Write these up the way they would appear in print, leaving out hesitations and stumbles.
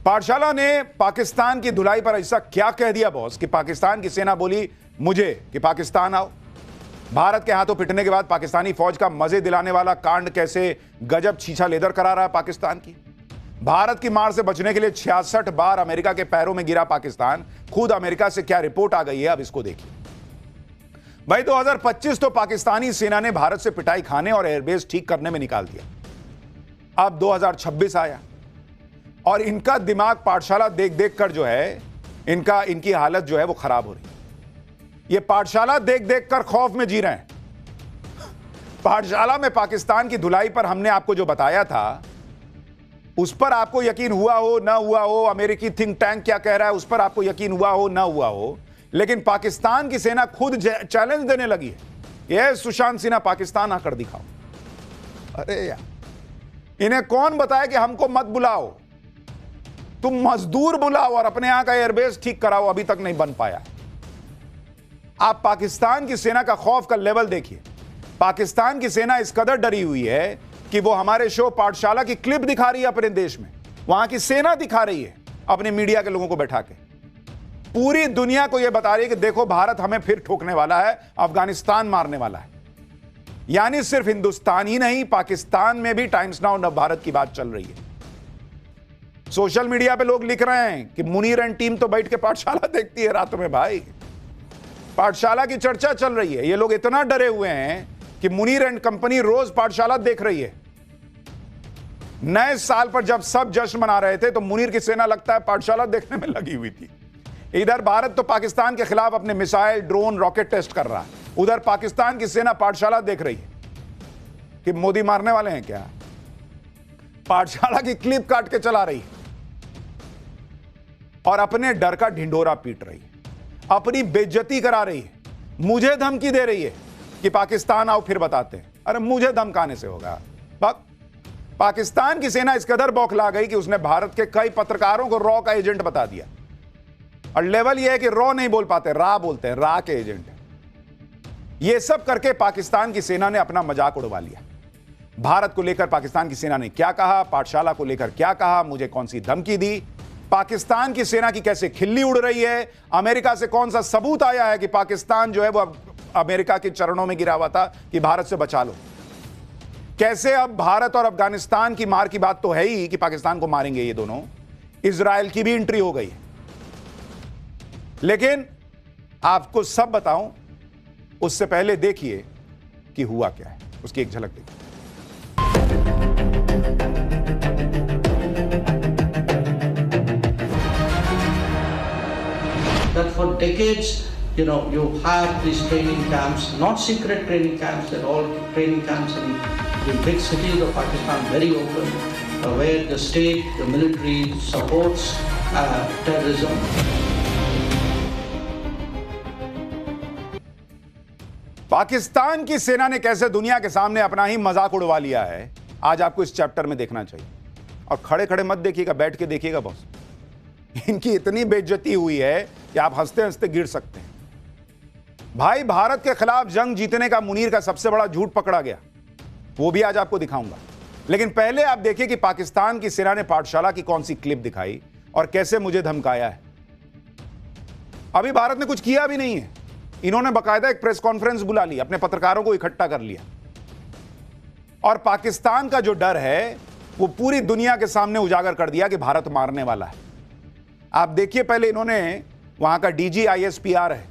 पाठशाला ने पाकिस्तान की धुलाई पर ऐसा क्या कह दिया बॉस कि पाकिस्तान की सेना बोली मुझे कि पाकिस्तान आओ। भारत के हाथों पिटने के बाद पाकिस्तानी फौज का मजे दिलाने वाला कांड कैसे गजब छीछा लेदर करा रहा है पाकिस्तान की। भारत की मार से बचने के लिए 66 बार अमेरिका के पैरों में गिरा पाकिस्तान। खुद अमेरिका से क्या रिपोर्ट आ गई है, अब इसको देखिए भाई। 2025 तो पाकिस्तानी सेना ने भारत से पिटाई खाने और एयरबेस ठीक करने में निकाल दिया। अब 2026 आया और इनका दिमाग पाठशाला देख देख कर जो है इनकी हालत जो है वो खराब हो रही है। ये पाठशाला देख देख कर खौफ में जी रहे हैं। पाठशाला में पाकिस्तान की धुलाई पर हमने आपको जो बताया था उस पर आपको यकीन हुआ हो ना हुआ हो, अमेरिकी थिंक टैंक क्या कह रहा है उस पर आपको यकीन हुआ हो ना हुआ हो, लेकिन पाकिस्तान की सेना खुद चैलेंज देने लगी है। ये सुशांत सिन्हा पाकिस्तान आकर दिखाओ। अरे यार, इन्हें कौन बताया कि हमको मत बुलाओ, तुम मजदूर बुलाओ और अपने यहां का एयरबेस ठीक कराओ। अभी तक नहीं बन पाया। आप पाकिस्तान की सेना का खौफ का लेवल देखिए। पाकिस्तान की सेना इस कदर डरी हुई है कि वो हमारे शो पाठशाला की क्लिप दिखा रही है अपने देश में। वहां की सेना दिखा रही है अपने मीडिया के लोगों को बैठा के। पूरी दुनिया को यह बता रही है कि देखो भारत हमें फिर ठोकने वाला है, अफगानिस्तान मारने वाला है। यानी सिर्फ हिंदुस्तान ही नहीं, पाकिस्तान में भी टाइम्स नाउ नव भारत की बात चल रही है। सोशल मीडिया पे लोग लिख रहे हैं कि मुनीर एंड टीम तो बैठ के पाठशाला देखती है रातों में। भाई, पाठशाला की चर्चा चल रही है। ये लोग इतना डरे हुए हैं कि मुनीर एंड कंपनी रोज पाठशाला देख रही है। नए साल पर जब सब जश्न मना रहे थे तो मुनीर की सेना लगता है पाठशाला देखने में लगी हुई थी। इधर भारत तो पाकिस्तान के खिलाफ अपने मिसाइल, ड्रोन, रॉकेट टेस्ट कर रहा है, उधर पाकिस्तान की सेना पाठशाला देख रही है कि मोदी मारने वाले हैं क्या। पाठशाला की क्लिप काट के चला रही है और अपने डर का ढिंढोरा पीट रही है, अपनी बेइज्जती करा रही है, मुझे धमकी दे रही है कि पाकिस्तान आओ फिर बताते हैं। अरे मुझे धमकाने से होगा। पाकिस्तान की सेना इस कदर बौखला गई कि उसने भारत के कई पत्रकारों को रॉ का एजेंट बता दिया। और लेवल यह है कि रॉ नहीं बोल पाते, रा बोलते हैं, रा के एजेंट है। यह सब करके पाकिस्तान की सेना ने अपना मजाक उड़वा लिया। भारत को लेकर पाकिस्तान की सेना ने क्या कहा, पाठशाला को लेकर क्या कहा, मुझे कौन सी धमकी दी, पाकिस्तान की सेना की कैसे खिल्ली उड़ रही है, अमेरिका से कौन सा सबूत आया है कि पाकिस्तान जो है वो अमेरिका के चरणों में गिरा हुआ था कि भारत से बचा लो। कैसे अब भारत और अफगानिस्तान की मार की बात तो है ही कि पाकिस्तान को मारेंगे ये दोनों, इजराइल की भी एंट्री हो गई है। लेकिन आपको सब बताऊं उससे पहले देखिए कि हुआ क्या है, उसकी एक झलक देखिए। That for decades, you have these training camps, not secret training camps, they're all training camps in the big cities of Pakistan, very open, where the state, the military supports terrorism. Pakistan की सेना ने कैसे दुनिया के सामने अपना ही मजाक उड़वा लिया है, आज आपको इस चैप्टर में देखना चाहिए। और खड़े खड़े मत देखिएगा, बैठ के देखिएगा बॉस। इनकी इतनी बेइज्जती हुई है कि आप हंसते हंसते गिर सकते हैं। भाई, भारत के खिलाफ जंग जीतने का मुनीर का सबसे बड़ा झूठ पकड़ा गया, वो भी आज आपको दिखाऊंगा। लेकिन पहले आप देखिए कि पाकिस्तान की सेना ने पाठशाला की कौन सी क्लिप दिखाई और कैसे मुझे धमकाया है। अभी भारत ने कुछ किया भी नहीं है, इन्होंने बाकायदा एक प्रेस कॉन्फ्रेंस बुला ली, अपने पत्रकारों को इकट्ठा कर लिया और पाकिस्तान का जो डर है वो पूरी दुनिया के सामने उजागर कर दिया कि भारत मारने वाला है। आप देखिए, पहले इन्होंने वहां का डीजी ISPR है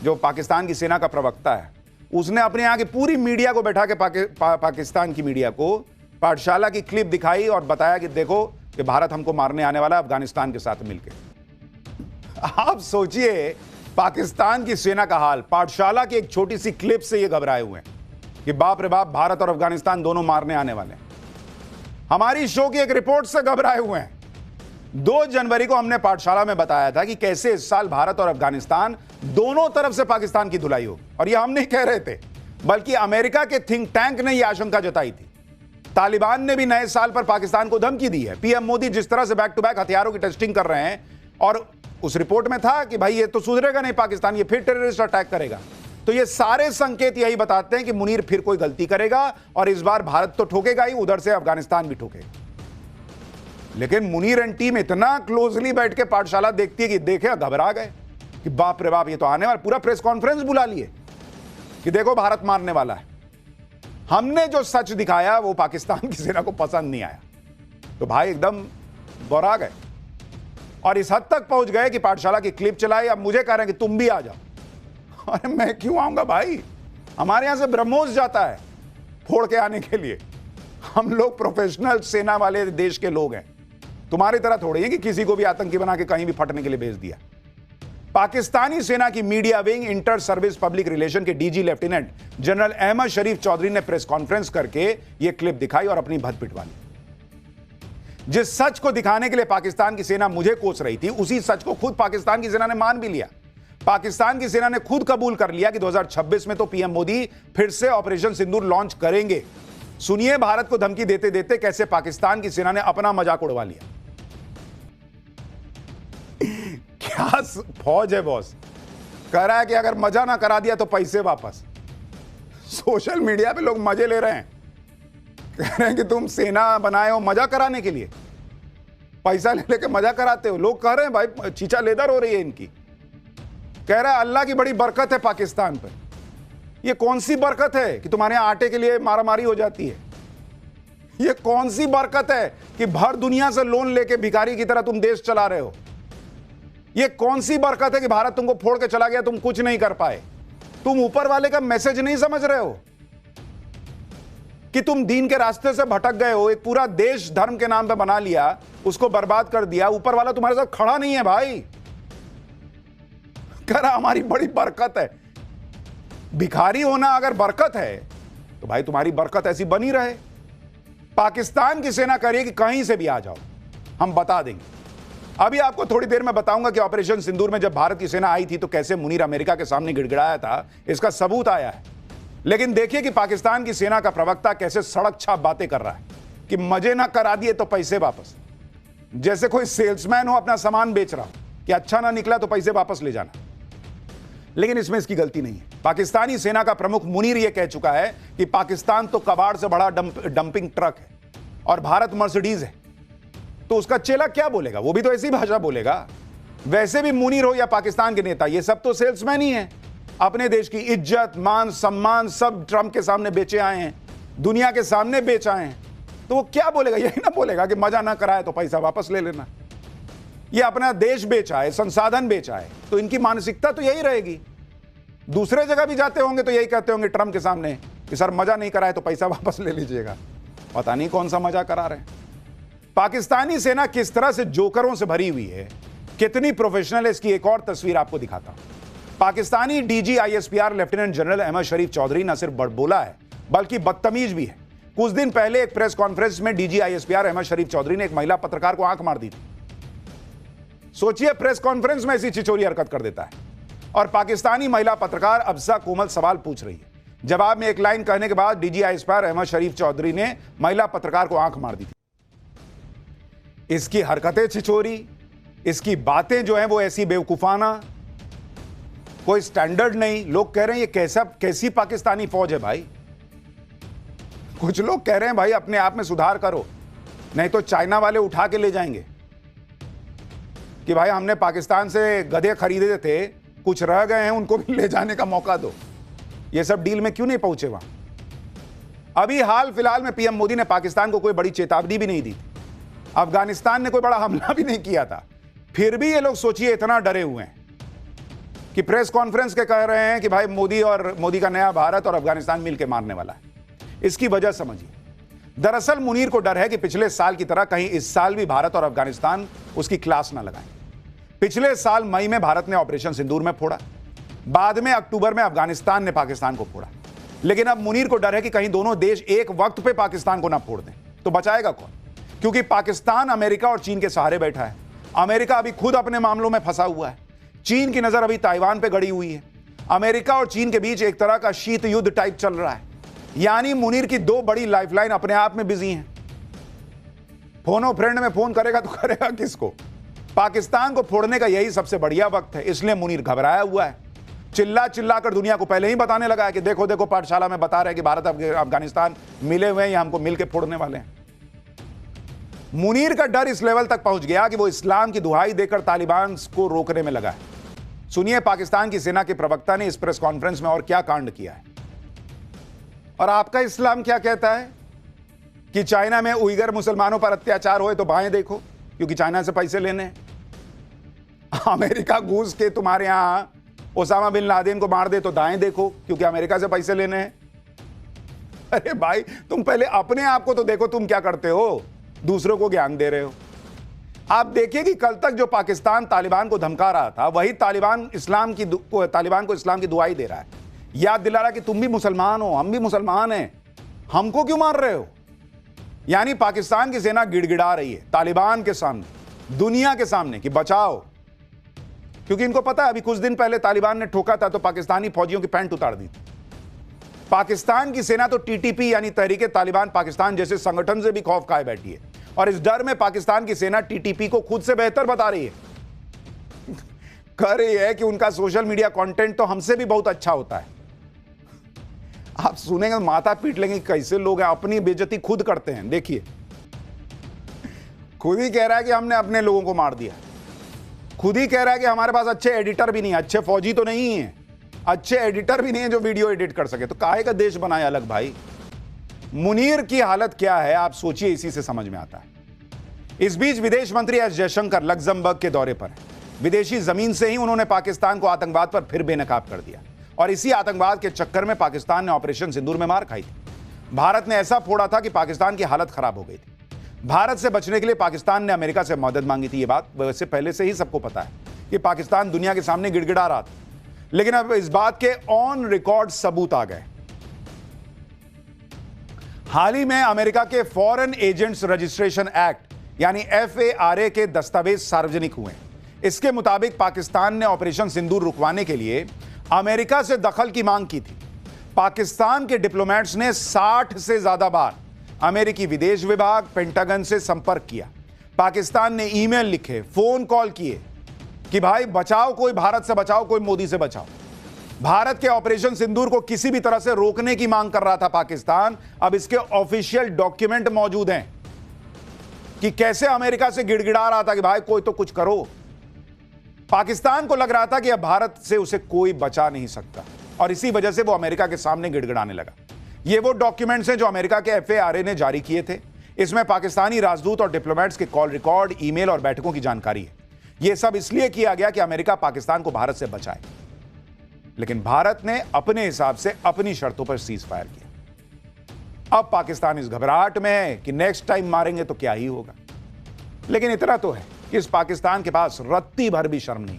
जो पाकिस्तान की सेना का प्रवक्ता है, उसने अपने यहाँ की पूरी मीडिया को बैठा के पाकिस्तान की मीडिया को पाठशाला की क्लिप दिखाई और बताया कि देखो कि भारत हमको मारने आने वाला है अफगानिस्तान के साथ मिलकर। आप सोचिए पाकिस्तान की सेना का हाल। पाठशाला की एक छोटी सी क्लिप से ये घबराए हुए हैं कि बाप रे बाप, भारत और अफगानिस्तान दोनों मारने आने वाले हैं। हमारी शो की एक रिपोर्ट से घबराए हुए हैं। 2 जनवरी को हमने पाठशाला में बताया था कि कैसे इस साल भारत और अफगानिस्तान दोनों तरफ से पाकिस्तान की धुलाई होगी। और यह हम नहीं कह रहे थे, बल्कि अमेरिका के थिंक टैंक ने यह आशंका जताई थी। तालिबान ने भी नए साल पर पाकिस्तान को धमकी दी है। पीएम मोदी जिस तरह से बैक टू बैक हथियारों की टेस्टिंग कर रहे हैं, और उस रिपोर्ट में था कि भाई ये तो सुधरेगा नहीं पाकिस्तान, ये फिर टेररिस्ट अटैक करेगा। तो ये सारे संकेत यही बताते हैं कि मुनीर फिर कोई गलती करेगा और इस बार भारत तो ठोकेगा ही, उधर से अफगानिस्तान भी ठोकेगा। लेकिन मुनीर एंड टीम इतना क्लोजली बैठ के पाठशाला देखती है कि देखे घबरा गए कि बाप रे बाप, ये तो आने वाला, पूरा प्रेस कॉन्फ्रेंस बुला लिए कि देखो भारत मारने वाला है। हमने जो सच दिखाया वो पाकिस्तान की सेना को पसंद नहीं आया, तो भाई एकदम बौरा गए और इस हद तक पहुंच गए कि पाठशाला की क्लिप चलाई। अब मुझे कह रहे हैं कि तुम भी आ जाओ। अरे मैं क्यों आऊंगा भाई, हमारे यहां से ब्रह्मोस जाता है फोड़ के आने के लिए। हम लोग प्रोफेशनल सेना वाले देश के लोग हैं, तुम्हारी तरह थोड़ी है कि किसी को भी आतंकी बना के कहीं भी फटने के लिए भेज दिया। पाकिस्तानी सेना की media wing inter service public relation के DG lieutenant general Ahmed Sharif Chaudhary ने प्रेस कॉन्फ्रेंस करके यह क्लिप दिखाई और अपनी भद पिटवा ली। जिस सच को दिखाने के लिए पाकिस्तान की सेना मुझे कोस रही थी, उसी सच को खुद पाकिस्तान की सेना ने मान भी लिया। पाकिस्तान की सेना ने खुद कबूल कर लिया कि 2026 में तो पीएम मोदी फिर से ऑपरेशन सिंदूर लॉन्च करेंगे। सुनिए भारत को धमकी देते देते कैसे पाकिस्तान की सेना ने अपना मजाक उड़वा लिया। क्या फौज है बॉस, कह रहा है कि अगर मजा ना करा दिया तो पैसे वापस। सोशल मीडिया पे लोग मजे ले रहे हैं, कह रहे हैं कि तुम सेना बनाए हो मजा कराने के लिए, पैसा ले लेके मजा कराते हो। लोग कह रहे हैं भाई चीचा लेदर हो रही है इनकी। कह रहा है अल्लाह की बड़ी बरकत है पाकिस्तान पर। ये कौन सी बरकत है कि तुम्हारे यहां आटे के लिए मारामारी हो जाती है? ये कौन सी बरकत है कि भर दुनिया से लोन लेके भिखारी की तरह तुम देश चला रहे हो? ये कौन सी बरकत है कि भारत तुमको फोड़ के चला गया, तुम कुछ नहीं कर पाए? तुम ऊपर वाले का मैसेज नहीं समझ रहे हो कि तुम दीन के रास्ते से भटक गए हो, एक पूरा देश धर्म के नाम पे बना लिया, उसको बर्बाद कर दिया। ऊपर वाला तुम्हारे साथ खड़ा नहीं है भाई। कह रहा हमारी बड़ी बरकत है। भिखारी होना अगर बरकत है तो भाई तुम्हारी बरकत ऐसी बनी रहे। पाकिस्तान की सेना कह रही है कि कहीं से भी आ जाओ, हम बता देंगे। अभी आपको थोड़ी देर में बताऊंगा कि ऑपरेशन सिंदूर में जब भारत की सेना आई थी तो कैसे मुनीर अमेरिका के सामने गिड़गिड़ाया था, इसका सबूत आया है। लेकिन देखिए कि पाकिस्तान की सेना का प्रवक्ता कैसे सड़क छाप बातें कर रहा है कि मजे ना करा दिए तो पैसे वापस। जैसे कोई सेल्समैन हो, अपना सामान बेच रहा हो कि अच्छा ना निकला तो पैसे वापस ले जाना। लेकिन इसमें इसकी गलती नहीं है। पाकिस्तानी सेना का प्रमुख मुनीर यह कह चुका है कि पाकिस्तान तो कबाड़ से बड़ा डंपिंग ट्रक है और भारत मर्सिडीज है। तो उसका चेला क्या बोलेगा? वो भी तो ऐसी भाषा बोलेगा। वैसे भी मुनीर हो या पाकिस्तान के नेता, ये सब तो सेल्समैन ही हैं। अपने देश की इज्जत, मान, सम्मान सब ट्रंप के सामने बेचे आए हैं, दुनिया के सामने बेच आए हैं। तो वो क्या बोलेगा? यही ना बोलेगा कि मजा ना कराए तो पैसा वापस ले लेना। ये अपना देश बेचा है, संसाधन बेचा है, तो इनकी मानसिकता तो यही रहेगी। दूसरे जगह भी जाते होंगे तो यही कहते होंगे ट्रंप के सामने कि सर मजा नहीं कराए तो पैसा वापस ले लीजिएगा। पता नहीं कौन सा मजा करा रहे हैं। पाकिस्तानी सेना किस तरह से जोकरों से भरी हुई है, कितनी प्रोफेशनल है, इसकी एक और तस्वीर आपको दिखाता हूं। Pakistani DG ISPR lieutenant general Ahmed Sharif Chaudhry न सिर्फ बड़बोला है बल्कि बदतमीज भी है। कुछ दिन पहले एक प्रेस कॉन्फ्रेंस में डीजी आईएसपीआर अहमद शरीफ चौधरी ने एक महिला पत्रकार को आंख मार दी थी। सोचिए, प्रेस कॉन्फ्रेंस में ऐसी छिछोरी हरकत कर देता है और पाकिस्तानी महिला पत्रकार अफजा कोमल सवाल पूछ रही है। जवाब में एक लाइन कहने के बाद डीजी आईएसपीआर अहमद शरीफ चौधरी ने महिला पत्रकार को आंख मार दी थी। इसकी हरकतें छिछोरी, इसकी बातें जो हैं वो ऐसी बेवकूफाना, कोई स्टैंडर्ड नहीं। लोग कह रहे हैं ये कैसी पाकिस्तानी फौज है भाई। कुछ लोग कह रहे हैं भाई अपने आप में सुधार करो, नहीं तो चाइना वाले उठा के ले जाएंगे कि भाई हमने पाकिस्तान से गधे खरीदे थे, कुछ रह गए हैं, उनको भी ले जाने का मौका दो। ये सब डील में क्यों नहीं पहुंचे वहां? अभी हाल फिलहाल में पीएम मोदी ने पाकिस्तान को कोई बड़ी चेतावनी भी नहीं दी। अफगानिस्तान ने कोई बड़ा हमला भी नहीं किया था, फिर भी ये लोग सोचिए इतना डरे हुए हैं कि प्रेस कॉन्फ्रेंस के कह रहे हैं कि भाई मोदी का नया भारत और अफगानिस्तान मिलकर मारने वाला है। इसकी वजह समझिए। दरअसल मुनीर को डर है कि पिछले साल की तरह कहीं इस साल भी भारत और अफगानिस्तान उसकी क्लास ना लगाएं। पिछले साल मई में भारत ने ऑपरेशन सिंदूर में फोड़ा, बाद में अक्टूबर में अफगानिस्तान ने पाकिस्तान को फोड़ा। लेकिन अब मुनीर को डर है कि कहीं दोनों देश एक वक्त पे पाकिस्तान को ना फोड़ दें, तो बचाएगा कौन? क्योंकि पाकिस्तान अमेरिका और चीन के सहारे बैठा है। अमेरिका अभी खुद अपने मामलों में फंसा हुआ है। चीन की नजर अभी ताइवान पे गड़ी हुई है। अमेरिका और चीन के बीच एक तरह का शीत युद्ध टाइप चल रहा है। यानी मुनीर की दो बड़ी लाइफलाइन अपने आप में बिजी हैं। फोनो फ्रेंड में फोन करेगा तो करेगा किसको? पाकिस्तान को फोड़ने का यही सबसे बढ़िया वक्त है, इसलिए मुनीर घबराया हुआ है। चिल्ला चिल्ला कर दुनिया को पहले ही बताने लगा है कि देखो देखो पाठशाला में बता रहे हैं कि भारत अफगानिस्तान मिले हुए हैं या हमको मिलकर फोड़ने वाले हैं। मुनीर का डर इस लेवल तक पहुंच गया कि वो इस्लाम की दुहाई देकर तालिबान को रोकने में लगा है। सुनिए पाकिस्तान की सेना के प्रवक्ता ने इस प्रेस कॉन्फ्रेंस में और क्या कांड किया है। और आपका इस्लाम क्या कहता है कि चाइना में उइगर मुसलमानों पर अत्याचार होए तो बाएं देखो, क्योंकि चाइना से पैसे लेने हैं। अमेरिका घूस के तुम्हारे यहां ओसामा बिन लादेन को मार दे तो दाएं देखो, क्योंकि अमेरिका से पैसे लेने हैं। अरे भाई, तुम पहले अपने आप को तो देखो, तुम क्या करते हो, दूसरों को ज्ञान दे रहे हो। आप देखिए कि कल तक जो पाकिस्तान तालिबान को धमका रहा था, वही तालिबान को इस्लाम की दुआई दे रहा है, याद दिला रहा है कि तुम भी मुसलमान हो, हम भी मुसलमान हैं, हमको क्यों मार रहे हो। यानी पाकिस्तान की सेना गिड़गिड़ा रही है तालिबान के सामने, दुनिया के सामने, कि बचाओ, क्योंकि इनको पता है अभी कुछ दिन पहले तालिबान ने ठोका था तो पाकिस्तानी फौजियों की पैंट उतार दी थी। पाकिस्तान की सेना तो टीटीपी यानी तहरीके तालिबान पाकिस्तान जैसे संगठन से भी खौफ खाए बैठी है, और इस डर में पाकिस्तान की सेना टीटीपी को खुद से बेहतर बता रही है। कह रही है कि उनका सोशल मीडिया कंटेंट तो हमसे भी बहुत अच्छा होता है। आप सुनेंगे माथा पीट लेंगे, कैसे लोग हैं, अपनी बेइज्जती खुद करते हैं। देखिए, खुद ही कह रहा है कि हमने अपने लोगों को मार दिया, खुद ही कह रहा है कि हमारे पास अच्छे एडिटर भी नहीं है, अच्छे फौजी तो नहीं है, अच्छे एडिटर भी नहीं है जो वीडियो एडिट कर सके। तो काहे का देश बनाया अलग भाई। मुनीर की हालत क्या है आप सोचिए, इसी से समझ में आता है। इस बीच विदेश मंत्री एस जयशंकर लक्जमबर्ग के दौरे पर हैं। विदेशी जमीन से ही उन्होंने पाकिस्तान को आतंकवाद पर फिर बेनकाब कर दिया, और इसी आतंकवाद के चक्कर में पाकिस्तान ने ऑपरेशन सिंदूर में मार खाई थी। भारत ने ऐसा फोड़ा था कि पाकिस्तान की हालत खराब हो गई थी। भारत से बचने के लिए पाकिस्तान ने अमेरिका से मदद मांगी थी। ये बात वैसे पहले से ही सबको पता है कि पाकिस्तान दुनिया के सामने गिड़गिड़ा रहा था, लेकिन अब इस बात के ऑन रिकॉर्ड सबूत आ गए। हाल ही में अमेरिका के फॉरेन एजेंट्स रजिस्ट्रेशन एक्ट यानी FARA के दस्तावेज सार्वजनिक हुए। इसके मुताबिक पाकिस्तान ने ऑपरेशन सिंदूर रुकवाने के लिए अमेरिका से दखल की मांग की थी। पाकिस्तान के डिप्लोमेट्स ने 60 से ज्यादा बार अमेरिकी विदेश विभाग, पेंटागन से संपर्क किया। पाकिस्तान ने ईमेल लिखे, फोन कॉल किए कि भाई बचाओ, कोई भारत से बचाओ, कोई मोदी से बचाओ। भारत के ऑपरेशन सिंदूर को किसी भी तरह से रोकने की मांग कर रहा था पाकिस्तान। अब इसके ऑफिशियल डॉक्यूमेंट मौजूद हैं कि कैसे अमेरिका से गिड़गिड़ा रहा था कि भाई कोई तो कुछ करो। पाकिस्तान को लग रहा था कि अब भारत से उसे कोई बचा नहीं सकता, और इसी वजह से वो अमेरिका के सामने गिड़गिड़ाने लगा। ये वो डॉक्यूमेंट्स हैं जो अमेरिका के FARA ने जारी किए थे। इसमें पाकिस्तानी राजदूत और डिप्लोमेट्स के कॉल रिकॉर्ड, ईमेल और बैठकों की जानकारी है। यह सब इसलिए किया गया कि अमेरिका पाकिस्तान को भारत से बचाए, लेकिन भारत ने अपने हिसाब से अपनी शर्तों पर सीज फायर किया। अब पाकिस्तान इस घबराहट में है कि नेक्स्ट टाइम मारेंगे तो क्या ही होगा। लेकिन इतना तो है कि इस पाकिस्तान के पास रत्ती भर भी शर्म नहीं।